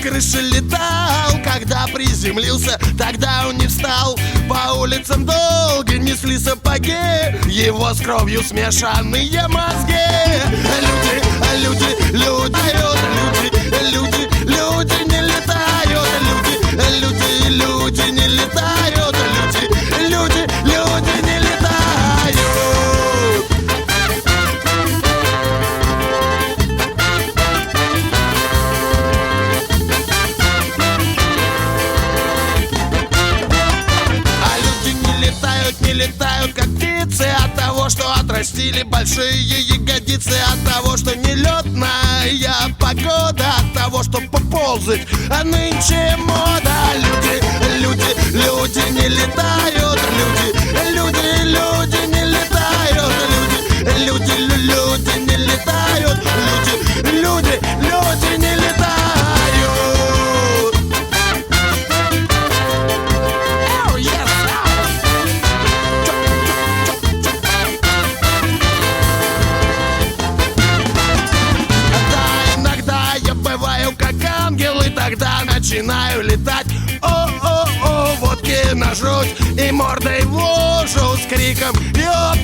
крыши летал. Когда приземлился, тогда он не встал. По улицам долго несли сапоги, его с кровью смешанные мозги. Люди не летают. Люди не летают. Люди не летают. Не летают, как птицы, от того, что отрастили большие ягодицы, от того, что нелетная погода, от того, что поползать, а нынче мода. Люди не летают. Люди не летают. Люди не летают. Люди не летают. Тогда начинаю летать. О, водки на жуть и мордой в лужу с криком: ёп